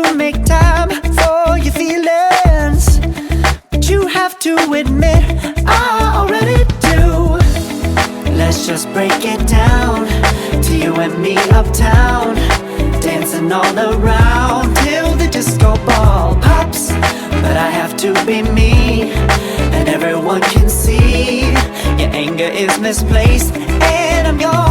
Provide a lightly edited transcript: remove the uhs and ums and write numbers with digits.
to make time for your feelings, but you have to admit I already do. Let's just break it down to you and me uptown, dancing all around till the disco ball pops. But I have to be me, and everyone can see your anger is misplaced, and I'm gonna